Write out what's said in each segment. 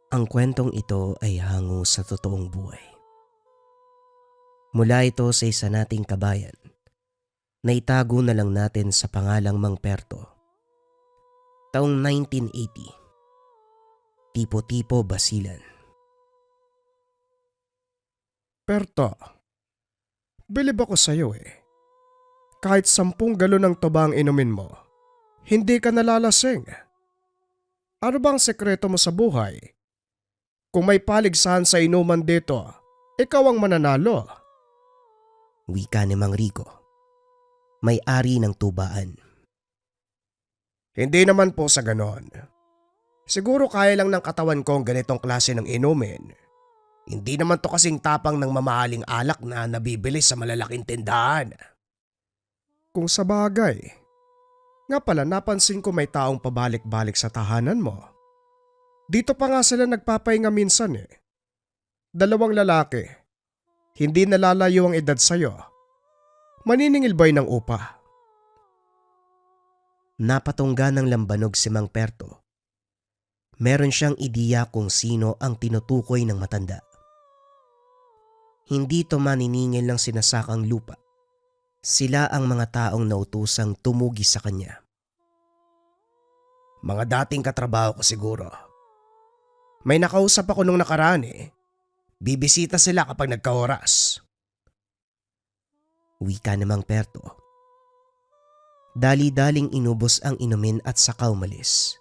Ang kwentong ito ay hango sa totoong buhay. Mula ito sa isa nating kabayan na itago na lang natin sa pangalang Mang Perto. Taong 1980, Tipo-Tipo, Basilan. Perto, bilib ako sa'yo eh. Kahit 10 galon ng tuba ang inumin mo, hindi ka nalalasing. Ano bang sekreto mo sa buhay? Kung may paligsahan sa inuman dito, ikaw ang mananalo. Wika ni Mang Rico, may-ari ng tubaan. Hindi naman po sa ganon. Siguro kaya lang ng katawan ko ang ganitong klase ng inumin. Hindi naman to kasing tapang ng mamahaling alak na nabibili sa malalaking tindahan. Kung sa bagay, nga pala napansin ko may taong pabalik-balik sa tahanan mo. Dito pa nga sila nagpapahinga minsan eh. 2 lalaki. Hindi nalalayo ang edad sa'yo. Maniningil ba'y ng upa? Napatungga ng lambanog si Mang Perto. Meron siyang ideya kung sino ang tinutukoy ng matanda. Hindi to maniningil ng sinasakang lupa. Sila ang mga taong nautusang tumugi sa kanya. Mga dating katrabaho ko siguro. May nakausap ako nung nakaraan eh. Bibisita sila kapag nagkaoras. Wika ni Mang Perto. Dali-daling inubos ang inumin at saka umalis.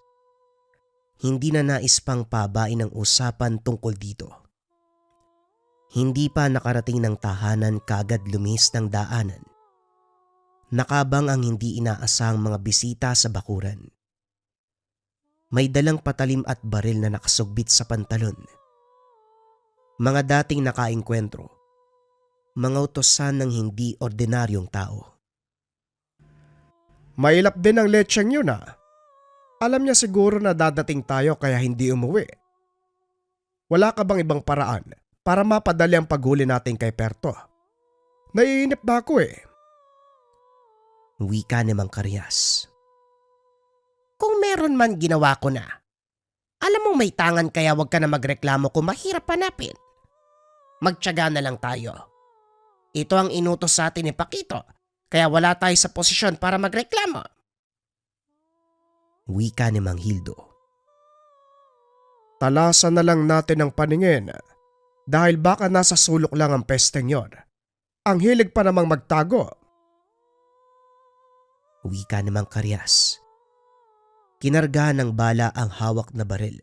Hindi na nais pang pabain ang usapan tungkol dito. Hindi pa nakarating ng tahanan kaagad lumis ng daanan. Nakabang ang hindi inaasahang mga bisita sa bakuran. May dalang patalim at baril na nakasugbit sa pantalon. Mga dating nakaengkwentro. Mga utosan ng hindi ordinaryong tao. Mailap din ang lecheng yun ah. Alam niya siguro na dadating tayo kaya hindi umuwi. Wala ka bang ibang paraan para mapadali ang paghuli natin kay Perto? Naiinip na ako eh. Wika ni Mang Karyas. Kung meron man ginawa ko na. Alam mo may tangan kaya wag ka na magreklamo kung mahirap hanapin. Magtiyaga na lang tayo. Ito ang inutos sa atin ni Pakito kaya wala tayo sa posisyon para magreklamo. Wika ni Mang Hildo. Talasan na lang natin ang paningin dahil baka nasa sulok lang ang pesteng yon. Ang hilig pa namang magtago. Wika ni Mang Karyas. Kinarga ng bala ang hawak na baril.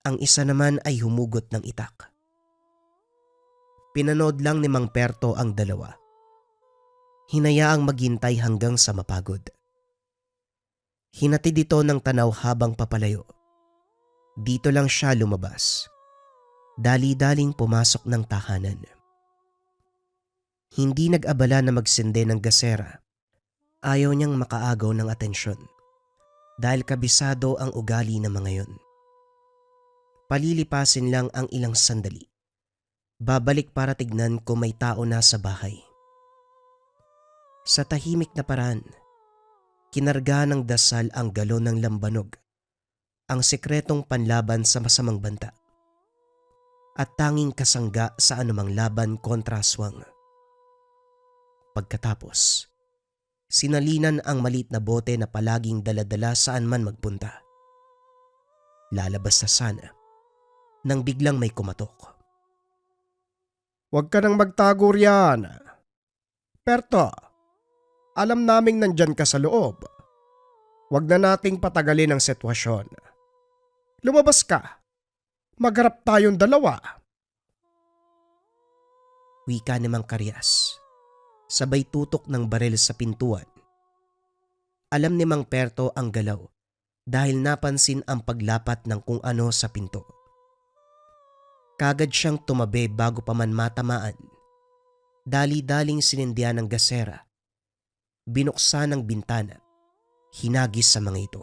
Ang isa naman ay humugot ng itak. Pinanood lang ni Mang Perto ang dalawa. Hinayaang maghintay hanggang sa mapagod. Hinatid ito ng tanaw habang papalayo. Dito lang siya lumabas. Dali-daling pumasok ng tahanan. Hindi nag-abala na magsende ng gasera. Ayaw niyang makaagaw ng atensyon. Dahil kabisado ang ugali ng mga yon. Palilipasin lang ang ilang sandali. Babalik para tignan kung may tao na sa bahay. Sa tahimik na paraan, kinarga ng dasal ang galon ng lambanog, ang sekretong panlaban sa masamang banta, at tanging kasangga sa anumang laban kontra aswang. Pagkatapos, sinalinan ang maliit na bote na palaging daladala saan man magpunta. Lalabas na sana nang biglang may kumatok. Huwag ka nang magtago riyan. Perto, alam naming nandyan ka sa loob. Huwag na nating patagalin ang sitwasyon. Lumabas ka. Magharap tayong dalawa. Wika ni Mang Karyas. Sabay tutok ng baril sa pintuan. Alam ni Mang Perto ang galaw dahil napansin ang paglapat ng kung ano sa pinto. Kagad siyang tumabi bago pa man matamaan. Dali-daling sinindihan ng gasera. Binuksan ang bintana. Hinagis sa mga ito.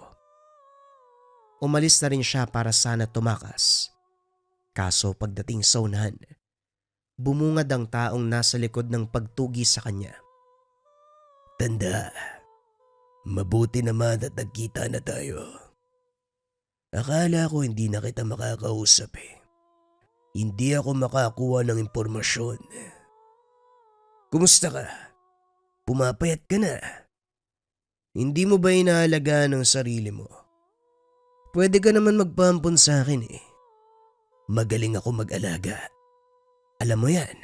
Umalis na rin siya para sana tumakas. Kaso pagdating sa unahan, bumungad ang taong nasa likod ng pagtugi sa kanya. Tanda, mabuti naman at nagkita na tayo. Akala ko hindi na kita makakausap eh. Hindi ako makakuha ng impormasyon. Kumusta ka? Pumapayat ka na. Hindi mo ba inaalagaan ang sarili mo? Pwede ka naman magpampon sa akin eh. Magaling ako mag-alaga. Alam mo yan.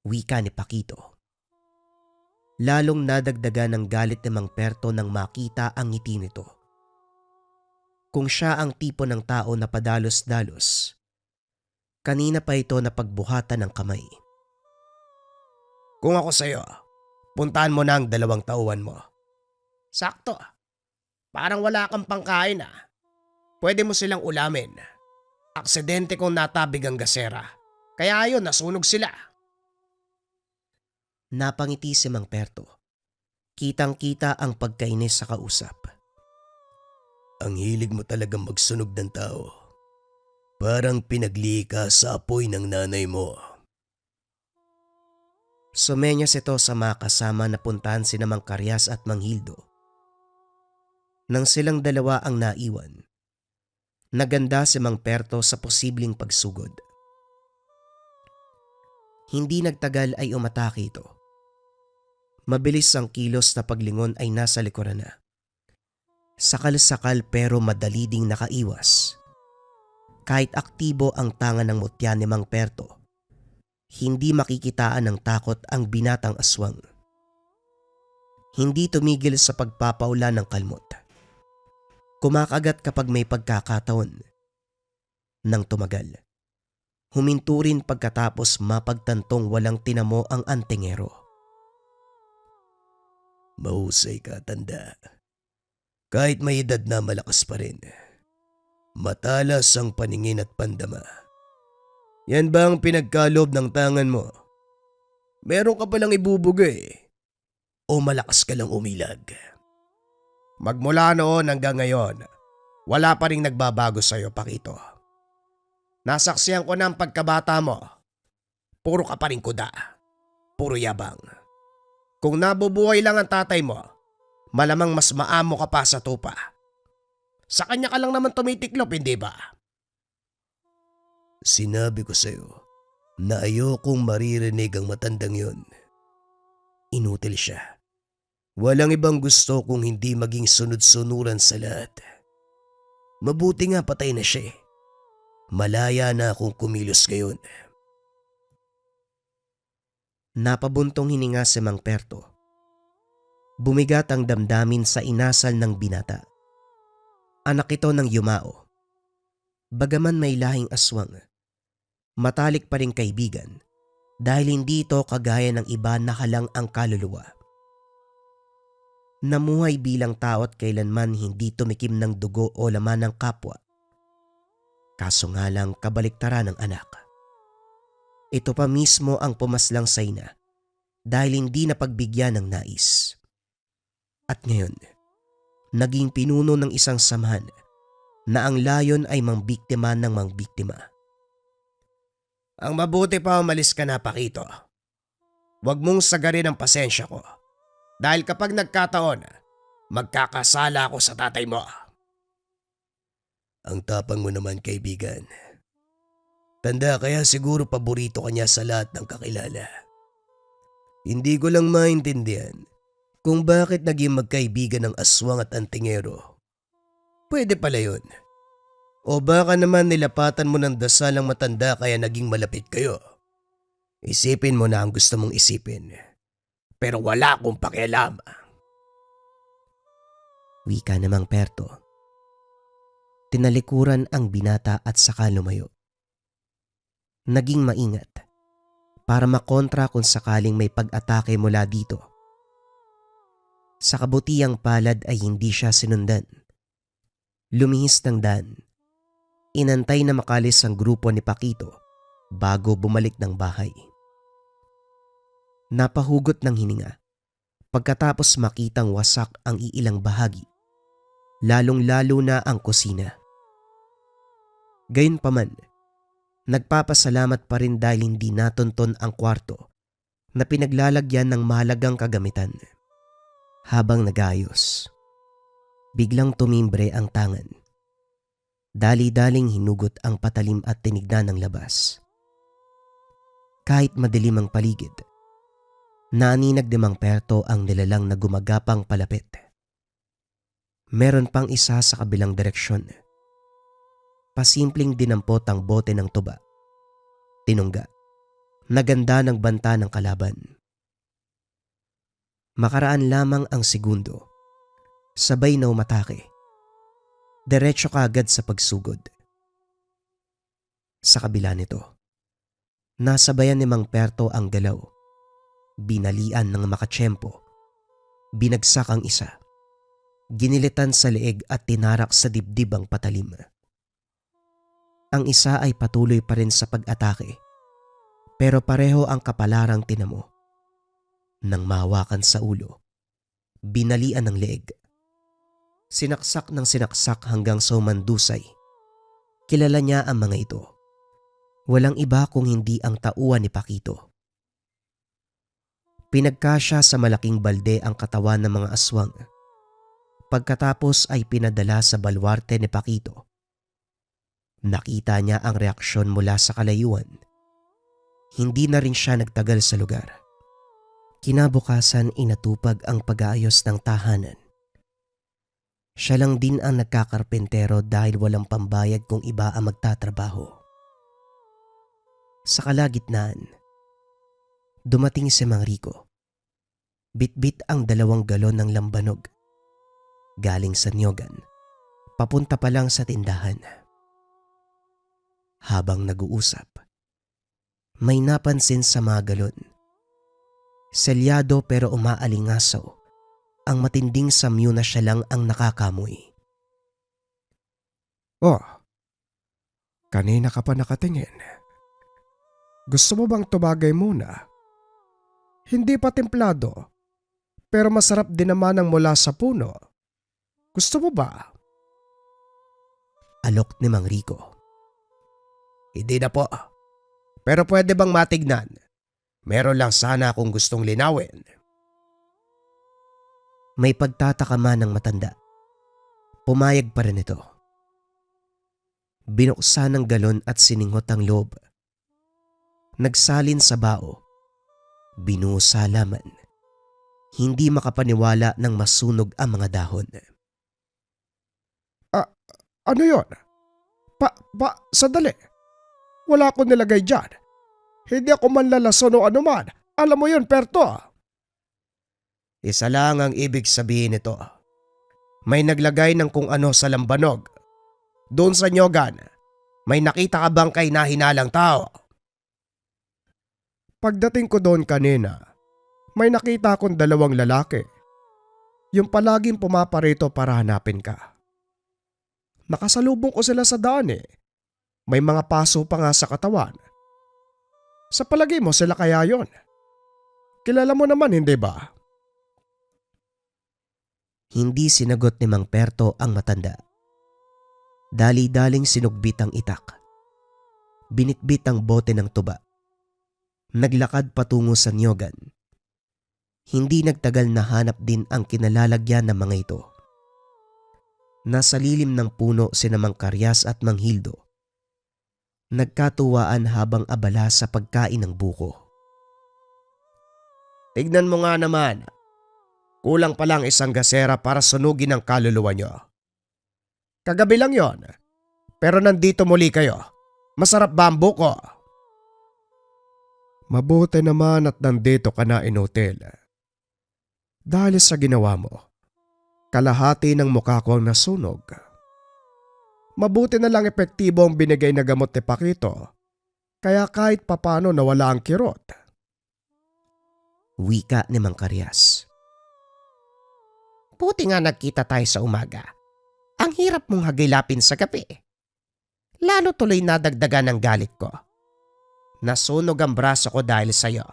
Wika ni Pakito. Lalong nadagdagan ng galit ni Mang Perto nang makita ang ngiti nito. Kung siya ang tipo ng tao na padalos-dalos, kanina pa ito napagbuhatan ng kamay. Kung ako sa'yo, puntahan mo na ang 2 tauhan mo. Sakto. Parang wala kang pangkain ah. Pwede mo silang ulamin. Aksidente kong natabig ang gasera. Kaya ayun, nasunog sila. Napangiti si Mang Perto. Kitang-kita ang pagkainis sa kausap. Ang hilig mo talagang magsunog ng tao. Parang pinagli ka sa apoy ng nanay mo. Sumenyas ito sa mga kasama na puntahan si Mang Karyas at Mang Hildo. Nang silang dalawa ang naiwan, naganda si Mang Perto sa posibleng pagsugod. Hindi nagtagal ay umatake ito. Mabilis ang kilos na paglingon ay nasa likuran na. Sakal-sakal pero madali ding nakaiwas. Kahit aktibo ang tanga ng mutya ni Mang Perto, hindi makikitaan ng takot ang binatang aswang. Hindi tumigil sa pagpapaula ng kalmot. Kumakagat kapag may pagkakataon. Nang tumagal, huminto rin pagkatapos mapagtantong walang tinamo ang antingero. Mahusay ka, tanda. Kahit may edad na malakas pa rin. Matalas ang paningin at pandama. Yan ba ang pinagkaloob ng tangan mo? Meron ka palang ibubugay. O malakas ka lang umilag? Magmula noon hanggang ngayon, wala pa rin nagbabago sa'yo, Pakito. Nasaksiyan ko na ang pagkabata mo. Puro ka pa rin kuda. Puro yabang. Kung nabubuhay lang ang tatay mo, malamang mas maamo ka pa sa tupa. Sa kanya ka lang naman tumitiklop, hindi ba? Sinabi ko sa'yo na ayokong maririnig ang matandang yon. Inutil siya. Walang ibang gusto kung hindi maging sunod-sunuran sa lahat. Mabuti nga patay na siya eh. Malaya na akong kumilos ngayon. Napabuntong hininga si Mang Perto. Bumigat ang damdamin sa inasal ng binata. Anak ito ng yumao. Bagaman may lahing aswang, matalik pa rin kaibigan dahil hindi ito kagaya ng iba na halang ang kaluluwa. Namuhay bilang tao at kailanman hindi tumikim ng dugo o laman ng kapwa. Kaso nga lang kabaliktaran ng anak. Ito pa mismo ang pumaslang sa ina dahil hindi napagbigyan ng nais. At ngayon, naging pinuno ng isang samahan na ang layon ay mangbiktima ng mangbiktima. Ang mabuti pa umalis ka na, Pakito. Huwag mong sagarin ang pasensya ko. Dahil kapag nagkataon, magkakasala ako sa tatay mo. Ang tapang mo naman, kaibigan. Tanda, kaya siguro paborito ka niya sa lahat ng kakilala. Hindi ko lang maintindihan kung bakit naging magkaibigan ng aswang at antingero. Pwede pala yun. O baka naman nilapatan mo ng dasal ang matanda kaya naging malapit kayo. Isipin mo na ang gusto mong isipin. Pero wala akong pakialam. Wika ni Mang Perto. Tinalikuran ang binata at saka lumayo. Naging maingat para makontra kung sakaling may pag-atake mula dito. Sa kabutiang palad ay hindi siya sinundan. Lumihis ng daan. Inantay na makalis ang grupo ni Pakito bago bumalik ng bahay. Napahugot ng hininga pagkatapos makitang wasak ang iilang bahagi, lalong-lalo na ang kusina. Gayunpaman, nagpapasalamat pa rin dahil hindi natunton ang kwarto na pinaglalagyan ng mahalagang kagamitan. Habang nagayos, Biglang tumimbre ang tangan. Dali-daling hinugot ang patalim at tinignan ng labas. Kahit madilim ang paligid, naaninag ni Mang Perto ang nilalang na gumagapang palapit. Meron pang isa sa kabilang direksyon. Pasimpleng dinampot ang bote ng tuba. Tinungga. Naganda ng banta ng kalaban. Makaraan lamang ang segundo. Sabay na umatake. Diretso kaagad sa pagsugod. Sa kabila nito, nasabayan ni Mang Perto ang galaw. Binalian ng makatsyempo. Binagsak ang isa. Ginilitan sa leeg at tinarak sa dibdib ang patalim. Ang isa ay patuloy pa rin sa pag-atake, pero pareho ang kapalarang tinamo. Nang mahawakan sa ulo, binalian ng leeg. Sinaksak ng sinaksak hanggang sa umandusay. Kilala niya ang mga ito. Walang iba kung hindi ang tauhan ni Pakito. Pinagkasya sa malaking balde ang katawan ng mga aswang. Pagkatapos ay pinadala sa balwarte ni Pakito. Nakita niya ang reaksyon mula sa kalayuan. Hindi na rin siya nagtagal sa lugar. Kinabukasan inatupag ang pag-aayos ng tahanan. Siya lang din ang nagkakarpentero dahil walang pambayad kung iba ang magtatrabaho. Sa kalagitnaan, dumating si Mang Rico. Bitbit ang 2 galon ng lambanog. Galing sa Nyogan, papunta pa lang sa tindahan. Habang nag-uusap, may napansin sa mga galon. Selyado pero umaalingasaw. Ang matinding samyo na siya lang ang nakakamoy. Oh, kanina ka pa nakatingin. Gusto mo bang tumagay muna? Hindi pa templado, pero masarap din naman ang mula sa puno. Gusto mo ba? Alok ni Mang Rico. Hindi na po. Pero pwede bang matignan? Meron lang sana akong gustong linawin. May pagtataka man ng matanda. Pumayag pa rin ito. Binuksan ng galon at sininghot ang loob. Nagsalin sa bao. Binuhos sa halaman. Hindi makapaniwala nang masunog ang mga dahon. Ano yon? Sandali. Wala akong nilagay dyan. Hindi ako manlalason o anuman. Alam mo yun, Perto. Isa lang ang ibig sabihin nito. May naglagay ng kung ano sa lambanog. Doon sa Nyogan, may nakita ka bang kay nahinalang tao? Pagdating ko doon kanina, may nakita akong 2 lalaki. Yung palaging pumaparito para hanapin ka. Nakasalubong ko sila sa daan eh. May mga paso pa nga sa katawan. Sa palagay mo sila kaya yon? Kilala mo naman, hindi ba? Hindi sinagot ni Mang Perto ang matanda. Dali-daling sinugbit ang itak. Binitbit ang bote ng tuba. Naglakad patungo sa Nyogan. Hindi nagtagal na hanap din ang kinalalagyan ng mga ito. Nasa lilim ng puno sina Mang Karyas at Mang Hildo. Nagkatuwaan habang abala sa pagkain ng buko. Tignan mo nga naman. Kulang pa lang isang gasera para sunugin ang kaluluwa nyo. Kagabi lang yon. Pero nandito muli kayo. Masarap ba ang buko? Mabuti naman at nandito ka na, Inutil. Dahil sa ginawa mo, kalahati ng mukha ko ang nasunog. Mabuti na lang epektibo ang binigay na gamot ni Pakito. Kaya kahit papano nawala ang kirot. Wika ni Mang Karyas. Buti nga nagkita tayo sa umaga. Ang hirap mong hagilapin sa gabi. Lalo tuloy nadagdagan ng galit ko. Nasunog ang braso ko dahil sa'yo.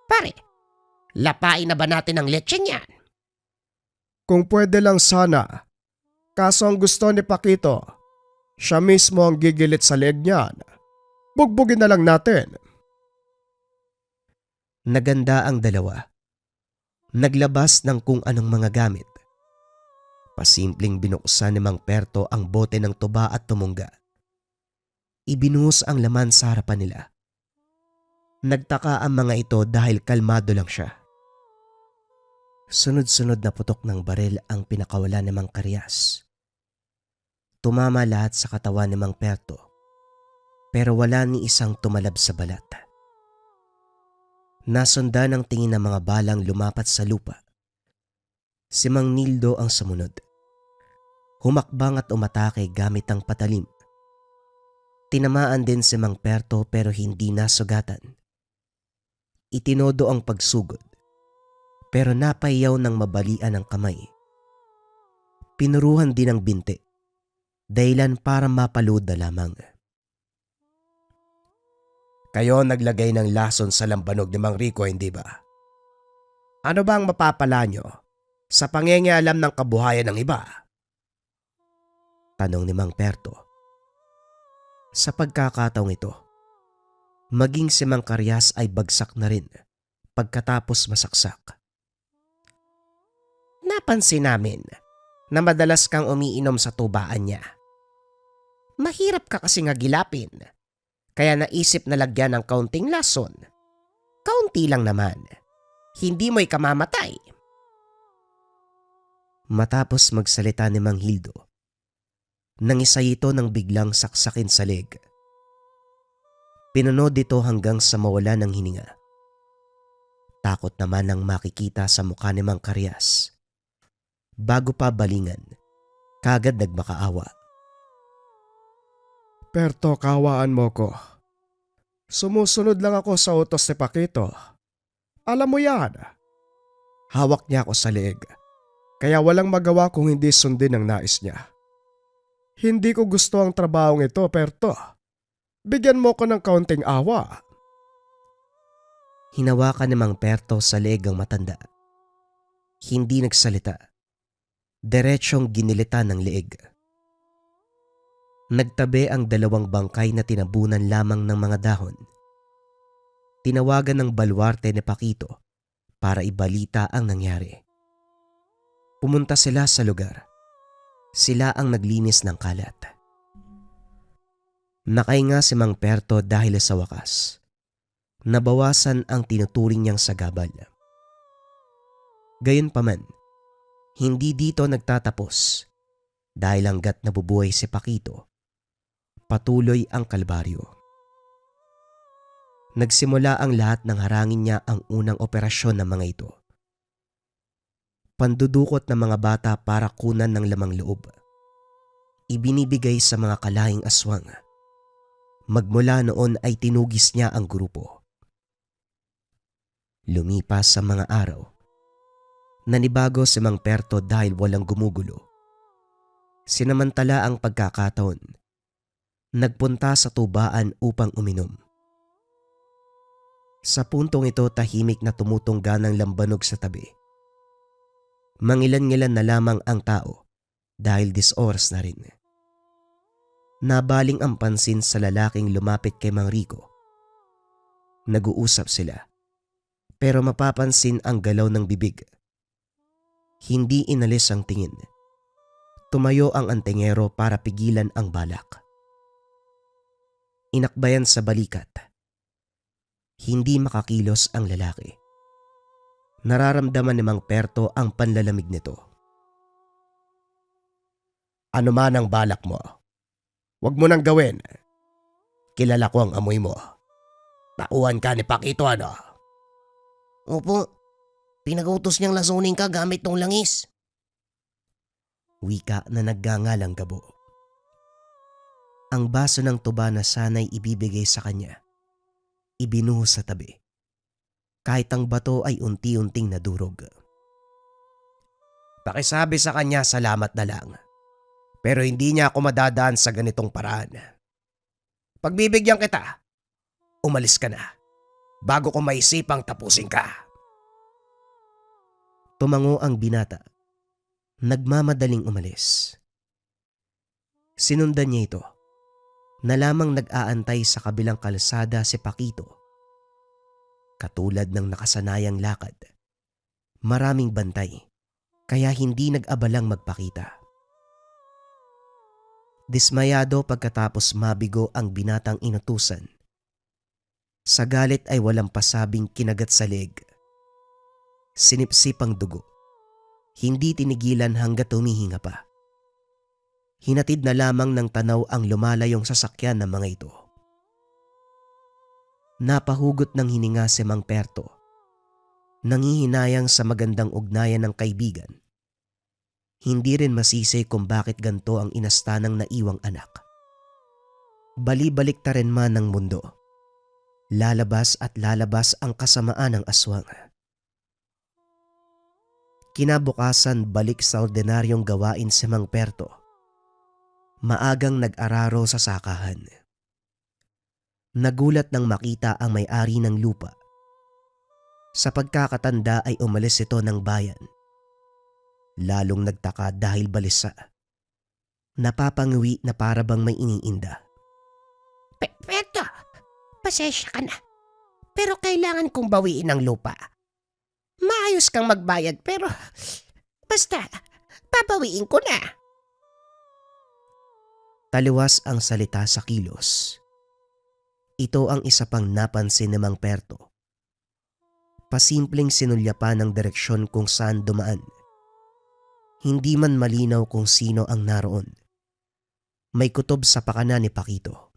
Pare, lapain na ba natin ang lechon yan? Kung pwede lang sana. Kaso ang gusto ni Pakito, siya mismo ang gigilit sa leeg niyan. Bugbugin na lang natin. Naganda ang dalawa. Naglabas ng kung anong mga gamit. Pasimpleng binuksan ni Mang Perto ang bote ng tuba at tumungga. Ibinuhos ang laman sa harapan nila. Nagtaka ang mga ito dahil kalmado lang siya. Sunod-sunod na putok ng baril ang pinakawala ni Mang Karyas. Tumama lahat sa katawan ni Mang Perto, pero wala ni isang tumalab sa balat. Nasundan ng tingin ng mga balang lumapat sa lupa. Si Mang Nildo ang sumunod. Humakbang at umatake gamit ang patalim. Tinamaan din si Mang Perto pero hindi nasugatan. Itinodo ang pagsugod, pero napayaw ng mabalian ang kamay. Pinuruhan din ang binti, dahilan para mapalood na lamang. Kayo naglagay ng lason sa lambanog ni Mang Rico, hindi ba? Ano ba ang mapapala nyo sa pangingialam ng kabuhayan ng iba? Tanong ni Mang Perto. Sa pagkakataong ito, maging si Mang Karyas ay bagsak na rin pagkatapos masaksak. Napansin namin na madalas kang umiinom sa tubaan niya. Mahirap ka kasi nga gilapin, kaya naisip na lagyan ng kaunting lason. Kaunti lang naman, hindi mo'y kamamatay. Matapos magsalita ni Mang Hildo, nangisay ito nang biglang saksakin sa leg. Pinunod ito hanggang sa mawala ng hininga. Takot naman ang makikita sa mukha ni Mang Karyas. Bago pa balingan, kagad nagmakaawa. Perto, kawaan mo ko. Sumusunod lang ako sa utos ni Pakito. Alam mo yan. Hawak niya ako sa leeg, kaya walang magawa kung hindi sundin ang nais niya. Hindi ko gusto ang trabahong ito, Perto. Bigyan mo ko ng kaunting awa. Hinawakan ni Mang Perto sa leeg ang matanda. Hindi nagsalita. Diretsyong ginilitan ng leeg. Nagtabi ang dalawang bangkay na tinabunan lamang ng mga dahon. Tinawagan ng baluarte ni Pakito para ibalita ang nangyari. Pumunta sila sa lugar. Sila ang naglinis ng kalat. Nakahinga si Mang Perto dahil sa wakas nabawasan ang tinuturing niyang sagabal. Gayunpaman, hindi dito nagtatapos dahil hanggat nabubuhay si Pakito, patuloy ang kalbaryo. Nagsimula ang lahat ng harangin niya ang unang operasyon ng mga ito. Pandudukot ng mga bata para kunan ng lamang loob. Ibinibigay sa mga kalahing aswang. Magmula noon ay tinugis niya ang grupo. Lumipas sa mga araw. Nanibago si Mang Perto dahil walang gumugulo. Sinamantala ang pagkakataon. Nagpunta sa tubaan upang uminom. Sa puntong ito tahimik na tumutungga ng lambanog sa tabi. Mangilan-ngilan na lamang ang tao dahil disoras na rin. Nabaling ang pansin sa lalaking lumapit kay Mang Rico. Nag-uusap sila, pero mapapansin ang galaw ng bibig. Hindi inalis ang tingin. Tumayo ang antingero para pigilan ang balak. Inakbayan sa balikat. Hindi makakilos ang lalaki. Nararamdaman ni Mang Perto ang panlalamig nito. Ano man ang balak mo, huwag mo nang gawin. Kilala ko ang amoy mo. Tauhan ka ni Pakito, ano? Opo, pinag-utos niyang lasunin ka gamit ng langis. Wika na naggangalang gabo. Ang baso ng tuba na sana'y ibibigay sa kanya, ibinuhos sa tabi. Kahit ang bato ay unti-unting nadurog. Pakisabi sa kanya salamat na lang. Pero hindi niya ako madadaan sa ganitong paraan. Pagbibigyan kita, umalis ka na bago ko maisipang tapusin ka. Tumango ang binata. Nagmamadaling umalis. Sinundan niya ito na lamang nag-aantay sa kabilang kalsada si Pakito. Katulad ng nakasanayang lakad, maraming bantay. kaya hindi nag-abalang magpakita. Dismayado pagkatapos mabigo ang binatang inutusan. Sa galit ay walang pasabing kinagat sa leg. Sinipsip ang dugo. Hindi tinigilan hanggat humihinga pa. Hinatid na lamang ng tanaw ang lumalayong sasakyan ng mga ito. Napahugot ng hininga si Mang Perto. Nangihinayang sa magandang ugnayan ng kaibigan. Hindi rin masisi kung bakit ganto ang inastanang naiwang anak. Bali-balik ta rin man ng mundo. Lalabas at lalabas ang kasamaan ng aswang. Kinabukasan balik sa ordinaryong gawain si Mang Perto. Maagang nag-araro sa sakahan. Nagulat nang makita ang may-ari ng lupa. Sa pagkakatanda ay umalis ito ng bayan. Lalong nagtaka dahil balisa. Napapanguwi na para bang may iniinda. Peto, pasensya ka na. Pero kailangan kong bawiin ang lupa. Maayos kang magbayad pero basta babawiin ko na. Taliwas ang salita sa kilos. Ito ang isa pang napansin ni Mang Perto. Pasimpleng sinulyapan ng direksyon kung saan dumaan. Hindi man malinaw kung sino ang naroon. May kutob sa pakana ni Pakito.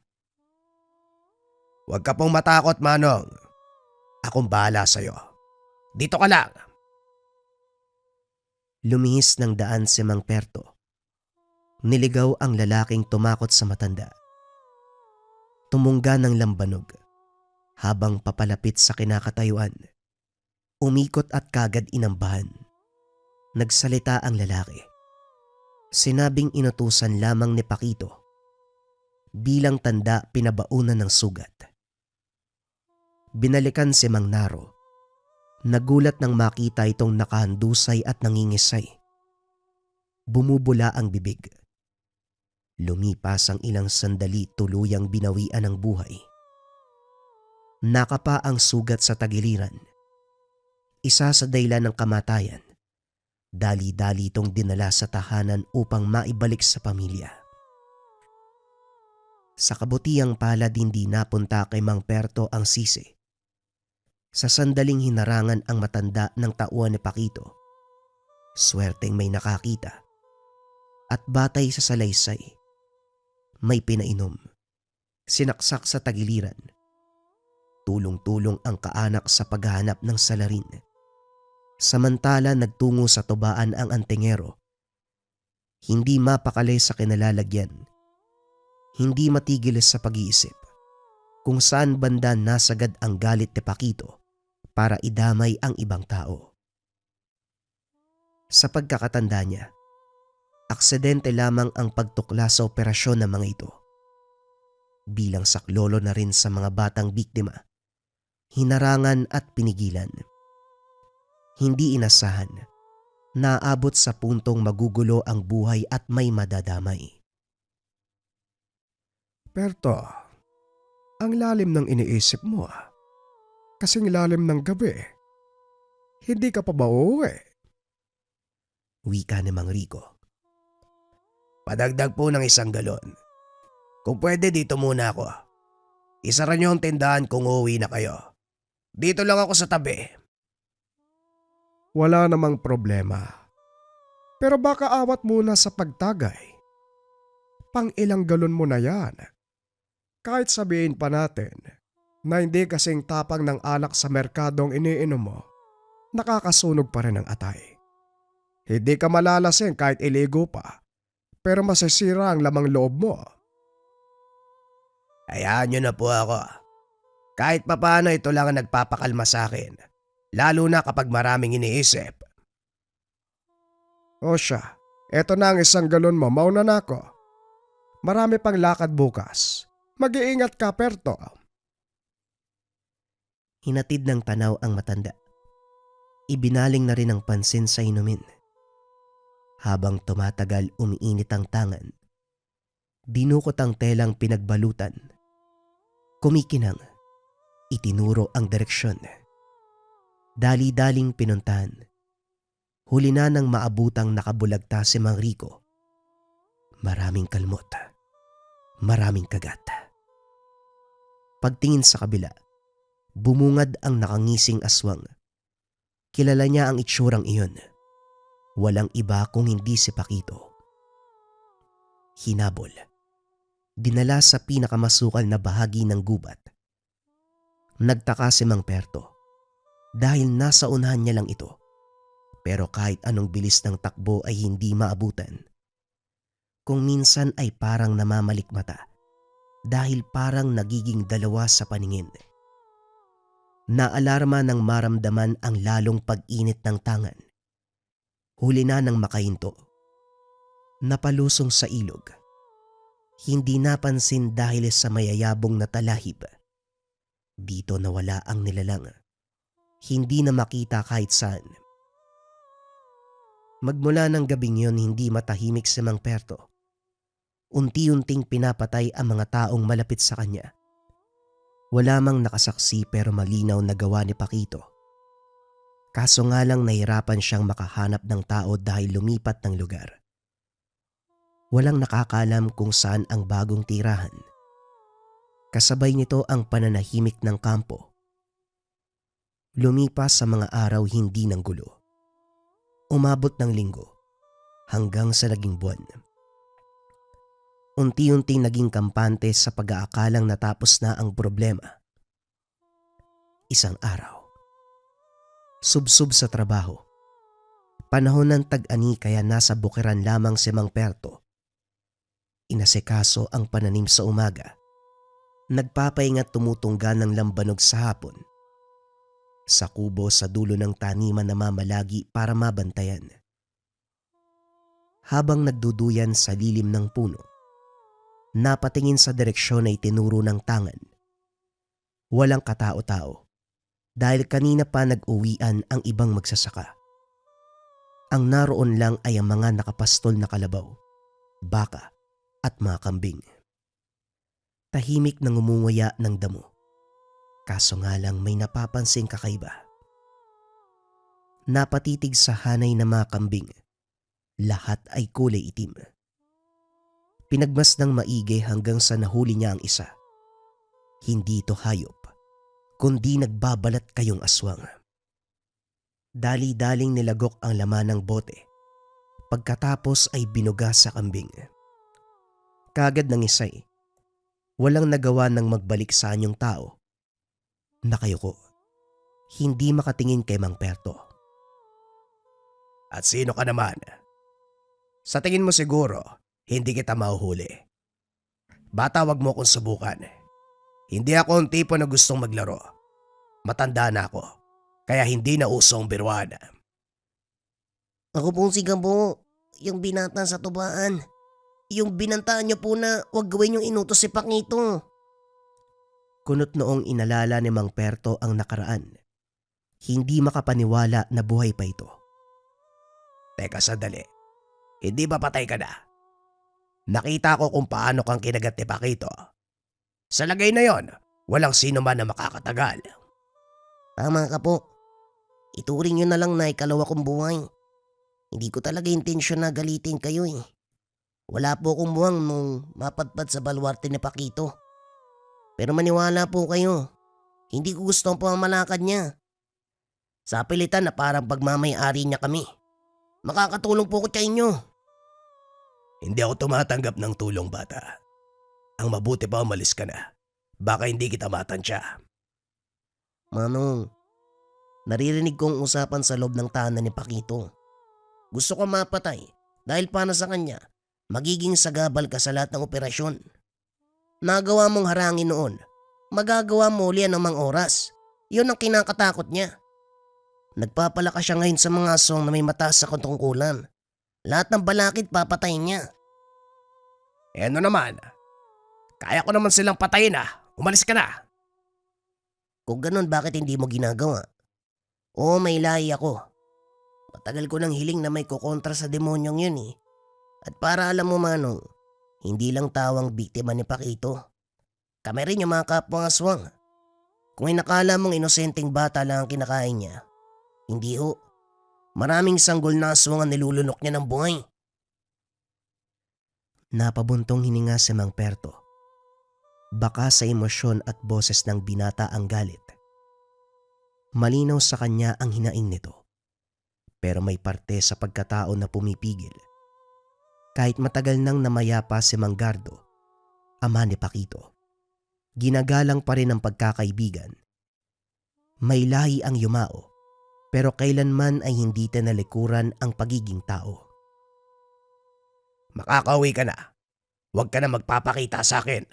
Huwag ka pong matakot, Manong. Akong bahala sa'yo. Dito ka lang. Lumihis ng daan si Mang Perto. Niligaw ang lalaking tumakot sa matanda. Tumungga ng lambanog. Habang papalapit sa kinakatayuan, umikot at kagad inambahan. Nagsalita ang lalaki. Sinabing inutusan lamang ni Pakito. Bilang tanda pinabaunan ng sugat. Binalikan si Mang Naro. Nagulat nang makita itong nakahandusay at nangingisay. Bumubula ang bibig. Lumipas ang ilang sandali tuluyang binawian ng buhay. Nakapa ang sugat sa tagiliran. Isa sa dahilan ng kamatayan. Dali-dali itong dinala sa tahanan upang maibalik sa pamilya. Sa kabutiang palad hindi napunta kay Mang Perto ang sisi. Sa sandaling hinarangan ang matanda ng tauhan ni Pakito. Swerteng may nakakita. At batay sa salaysay, may pinainom. Sinaksak sa tagiliran. Tulong-tulong ang kaanak sa paghahanap ng salarin. Samantala nagtungo sa tubaan ang antingero. Hindi mapakali sa kinalalagyan. Hindi matigil sa pag-iisip kung saan banda nasagad ang galit ni Pakito para idamay ang ibang tao. Sa pagkakatanda niya, aksidente lamang ang pagtukla sa operasyon ng mga ito. Bilang saklolo na rin sa mga batang biktima, hinarangan at pinigilan. Hindi inasahan, naabot sa puntong magugulo ang buhay at may madadamay. Perto, ang lalim ng iniisip mo. Kasing lalim ng gabi. Hindi ka pa ba uuwi? Wika ni Mang Rico. Padagdag po ng 1 galon. Kung pwede dito muna ako. Isara niyo ang tindahan kung uuwi na kayo. Dito lang ako sa tabi. Wala namang problema. Pero baka awat muna sa pagtagay. Pang ilang galon mo na yan. Kahit sabihin pa natin na hindi kasing tapang ng alak sa merkadong iniinom mo, nakakasunog pa rin ang atay. Hindi ka malalasing kahit iligo pa, pero masisira ang lamang loob mo. Hayaan niyo na po ako. Kahit papaano ito lang ang nagpapakalma sa akin, lalo na kapag maraming iniisip. O siya, eto na ang 1 galon mo, mauna na ako. Marami pang lakad bukas. Mag-iingat ka, Perto. Hinatid ng tanaw ang matanda. Ibinaling na rin ang pansin sa inumin. Habang tumatagal umiinit ang tangan, dinukot ang telang pinagbalutan. Kumikinang, itinuro ang direksyon. Dali-daling pinuntahan. Huli na nang maabutang nakabulagta si Mang Rico. Maraming kalmot. Maraming kagat. Pagtingin sa kabila, bumungad ang nakangising aswang. Kilala niya ang itsurang iyon. Walang iba kung hindi si Pakito. Hinabol. Dinala sa pinakamasukal na bahagi ng gubat. Nagtaka si Mang Perto dahil nasa unahan niya lang ito. Pero kahit anong bilis ng takbo ay hindi maabutan. Kung minsan ay parang namamalikmata dahil parang nagiging dalawa sa paningin. Naalarma nang maramdaman ang lalong pag-init ng tangan. Huli na nang makahinto. Napalusong sa ilog. Hindi napansin dahil sa mayayabong na talahib. Dito nawala ang nilalang. Hindi na makita kahit saan. Magmula ng gabing yon hindi matahimik si Mang Perto. Unti-unting pinapatay ang mga taong malapit sa kanya. Wala mang nakasaksi pero malinaw na gawa ni Pakito. Kaso nga lang nahirapan siyang makahanap ng tao dahil lumipat ng lugar. Walang nakakalam kung saan ang bagong tirahan. Kasabay nito ang pananahimik ng kampo. Lumipas sa mga araw hindi ng gulo. Umabot ng linggo hanggang sa naging buwan. Unti-unting naging kampante sa pag-aakalang natapos na ang problema. Isang araw. Subsub sa trabaho. Panahon ng tag-ani kaya nasa bukiran lamang si Mang Perto. Inasikaso ang pananim sa umaga. Nagpapahinga't tumutungga ng lambanog sa hapon. Sa kubo sa dulo ng taniman na mamalagi para mabantayan. Habang nagduduyan sa lilim ng puno, napatingin sa direksyon na itinuro ng tangan. Walang katao-tao dahil kanina pa nag-uwian ang ibang magsasaka. Ang naroon lang ay ang mga nakapastol na kalabaw, baka at mga kambing. Tahimik na ngumunguya ng damo. Kaso nga lang may napapansing kakaiba. Napatitig sa hanay na mga kambing. Lahat ay kulay itim. Pinagmasdang maigi hanggang sa nahuli niya ang isa. Hindi ito hayop, kundi nagbabalat kayong aswang. Dali-daling nilagok ang laman ng bote. Pagkatapos ay binuga sa kambing. Kagad ng isay, walang nagawa ng magbalik sa anyong tao. Nakayuko, hindi makatingin kay Mang Perto. At sino ka naman? Sa tingin mo siguro, hindi kita mahuhuli. Bata, wag mo akong subukan. Hindi ako ang tipo na gustong maglaro. Matanda na ako, kaya hindi na uso ang biruan. Ako po si Gambo, yung binata sa tubaan. Yung binantaan niyo po na huwag gawin yung inutos si Pakito. Kunot noong inalala ni Mang Perto ang nakaraan. Hindi makapaniwala na buhay pa ito. Teka sandali, hindi ba patay ka na? Nakita ko kung paano kang kinagat ni Pakito. Sa lagay na yon, walang sino man na makakatagal. Tama ka po. Ituring niyo na lang na ikalawa kong buhay. Hindi ko talaga intensyon na galitin kayo eh. Wala po akong buwang nung mapadpad sa balwarte ni Pakito. Pero maniwala po kayo, hindi ko gusto ang pamamalakad niya. Sa pilitan na parang pagmamay-ari niya kami. Makakatulong po ko sa inyo. Hindi ako tumatanggap ng tulong, bata. Ang mabuti pa umalis ka na. Baka hindi kita matansya. Manong, naririnig kong usapan sa loob ng tahanan ni Pakito. Gusto ko mapatay dahil para sa kanya, magiging sagabal ka sa lahat ng operasyon. Nagawa mong harangin noon, magagawa mo ulit anumang oras. Yun ang kinakatakot niya. Nagpapalakas siya ngayon sa mga aswang na may mataas sa katungkulan. Lahat ng balakid papatayin niya. Eh ano naman? Kaya ko naman silang patayin Umalis ka na. Kung ganun, bakit hindi mo ginagawa? Oo, may lahi ako. Matagal ko nang hiling na may kukontra sa demonyong yun eh. At para alam mo Manong, hindi lang tawang biktima ni Pakito. Kami rin yung mga kapwang aswang. Kung inakala mong inosenteng bata lang ang kinakain niya, hindi ho. Maraming sanggol na aswang ang nilulunok niya ng buhay. Napabuntong hininga si Mang Perto. Baka sa emosyon at boses ng binata ang galit. Malinaw sa kanya ang hinaing nito. Pero may parte sa pagkatao na pumipigil. Kahit matagal nang namayapa si Mang Gardo, ama ni Paquito, ginagalang pa rin ang pagkakaibigan. May lahi ang yumao, pero kailanman ay hindi tinalikuran ang pagiging tao. Makakauwi ka na. Huwag ka na magpapakita sa akin.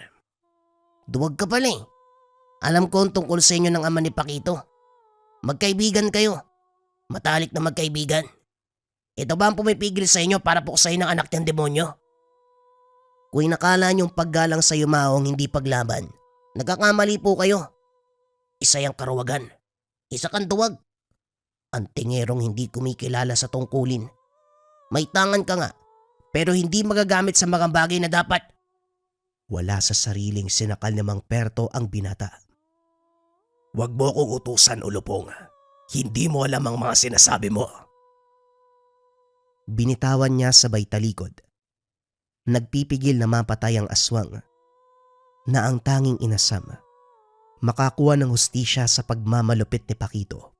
Duwag ka pala eh. Alam ko ang tungkol sa inyo ng ama ni Paquito. Magkaibigan kayo. Matalik na magkaibigan. Ito ba ang pumipigil sa inyo para puksain ng anak niyang demonyo? Kung inakala niyong paggalang sa yumaong hindi paglaban, nagkakamali po kayo. Isa yung karawagan. Isa kang duwag. Ang tingerong hindi kumikilala sa tungkulin. May tangan ka nga, pero hindi magagamit sa mga bagay na dapat. Wala sa sariling sinakal ni Mang Perto ang binata. Huwag mo kong utusan, Ulupong. Hindi mo alam ang mga sinasabi mo. Binitawan niya sabay talikod. Nagpipigil na mapatay ang aswang na ang tanging inasam makakuha ng hustisya sa pagmamalupit ni Paquito.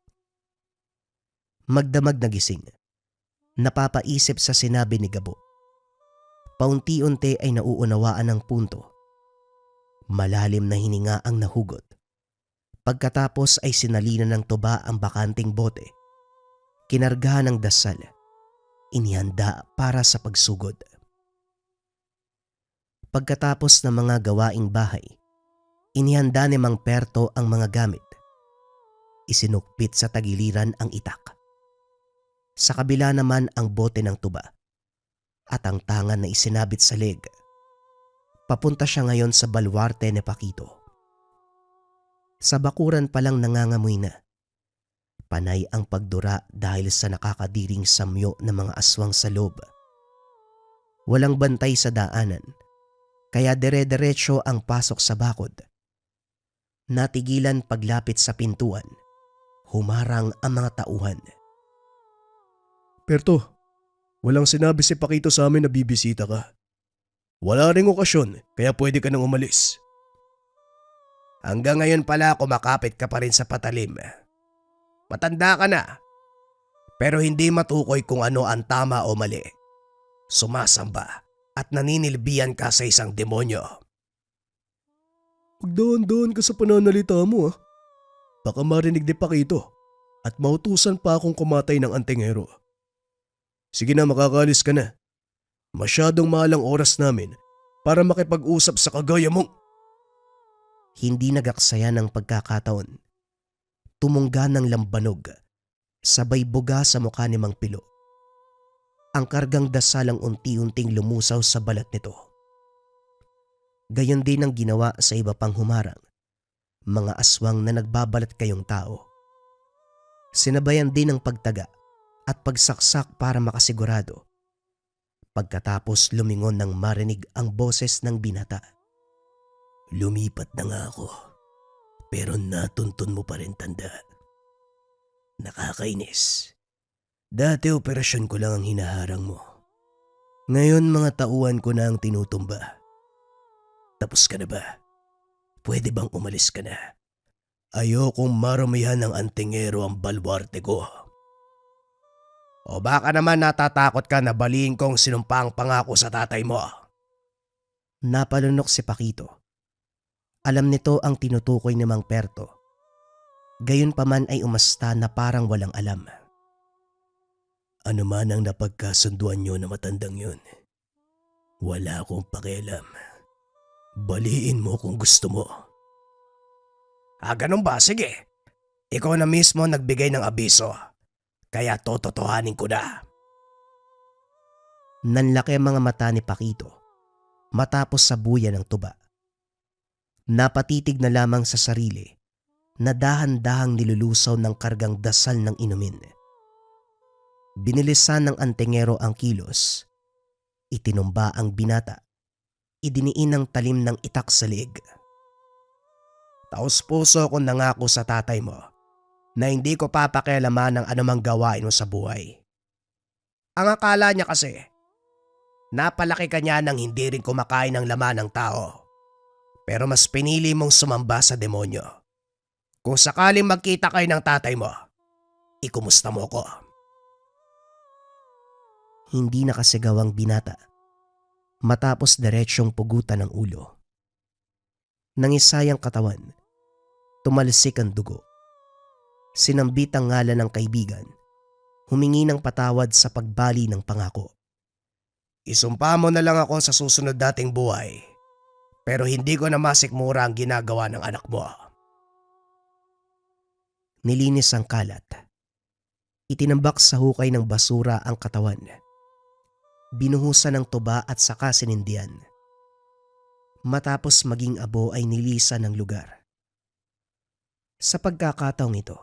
Magdamag na gising, napapaisip sa sinabi ni Gabo. Paunti-unti ay nauunawaan ang punto. Malalim na hininga ang nahugot. Pagkatapos ay sinalina ng tuba ang bakanting bote. Kinargahan ng dasal. Inihanda para sa pagsugod. Pagkatapos ng mga gawaing bahay, inihanda ni Mang Perto ang mga gamit. Isinukpit sa tagiliran ang itak. Sa kabila naman ang bote ng tuba at ang tangan na isinabit sa leg. Papunta siya ngayon sa balwarte ni Paquito. Sa bakuran palang nangangamoy na. Panay ang pagdura dahil sa nakakadiring samyo ng mga aswang sa loob. Walang bantay sa daanan, kaya dire-diretso ang pasok sa bakod. Natigilan paglapit sa pintuan. Humarang ang mga tauhan. Perto, walang sinabi si Paquito sa amin na bibisita ka. Wala ring okasyon, kaya pwede ka nang umalis. Hanggang ngayon pala kumakapit ka pa rin sa patalim. Matanda ka na, pero hindi matukoy kung ano ang tama o mali. Sumasamba at naninilbihan ka sa isang demonyo. Magdahan-dahan ka sa pananalita mo. Baka marinig ni Paquito at mautusan pa akong kumatay ng antingero. Sige na, makakalis ka na. Masyadong mahal ang oras namin para makipag-usap sa kagaya mong… Hindi nagaksaya ng pagkakataon. Tumungga ng lambanog, sabay buga sa mukha ni Mang Pilo. Ang kargang dasalang unti-unting lumusaw sa balat nito. Gayon din ang ginawa sa iba pang humarang, mga aswang na nagbabalat kayong tao. Sinabayan din ang pagtaga at pagsaksak para makasigurado. Pagkatapos lumingon nang marinig ang boses ng binata. Lumipat na nga ako. Pero natuntun mo pa rin, tanda. Nakakainis. Dati operasyon ko lang ang hinaharang mo. Ngayon mga tauhan ko na ang tinutumba. Tapos ka na ba? Pwede bang umalis ka na? Ayokong maramihan ng antingero ang balwarte ko. O baka naman natatakot ka na baliin kong sinumpang pangako sa tatay mo. Napalunok si Paquito. Alam nito ang tinutukoy ni Mang Perto. Gayunpaman ay umasta na parang walang alam. Ano man ang napagkasunduan nyo na matandang yun, wala akong pakialam. Baliin mo kung gusto mo. Ganun ba? Sige. Ikaw na mismo nagbigay ng abiso. Kaya tototohanin ko na. Nanlaki ang mga mata ni Paquito matapos sabuyan ng tuba. Napatitig na lamang sa sarili na dahan-dahang nilulusaw ng kargang dasal ng inumin. Binilisan ng antingero ang kilos. Itinumba ang binata. Idiniin ang talim ng itak sa leg. Taos puso kong nangako sa tatay mo na hindi ko papakialaman ng anumang gawain mo sa buhay. Ang akala niya kasi, napalaki ka niya nang hindi rin kumakain ng laman ng tao. Pero mas pinili mong sumamba sa demonyo. Kung sakaling magkita kayo ng tatay mo, ikumusta mo ko. Hindi nakasigaw ang binata matapos diretsyong pugutan ng ulo. Nangisay ang katawan, tumalsik ang dugo. Sinambit ang ngalan ng kaibigan, humingi ng patawad sa pagbali ng pangako. Isumpa mo na lang ako sa susunod dating buhay, pero hindi ko na masikmura ang ginagawa ng anak mo. Nilinis ang kalat. Itinambak sa hukay ng basura ang katawan. Binuhusan ng tuba at saka sinindihan. Matapos maging abo ay nilisan ng lugar. Sa pagkakataong ito,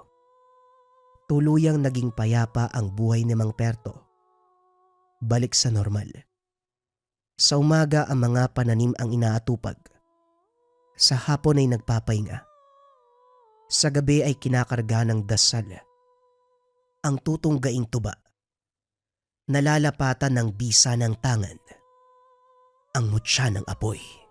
tuluyang naging payapa ang buhay ni Mang Perto. Balik sa normal. Sa umaga ang mga pananim ang inaatupag. Sa hapon ay nagpapahinga. Sa gabi ay kinakarga ng dasal. Ang tutunggaing tuba, nalalapatan ng bisa ng tangan, ang mutya ng apoy.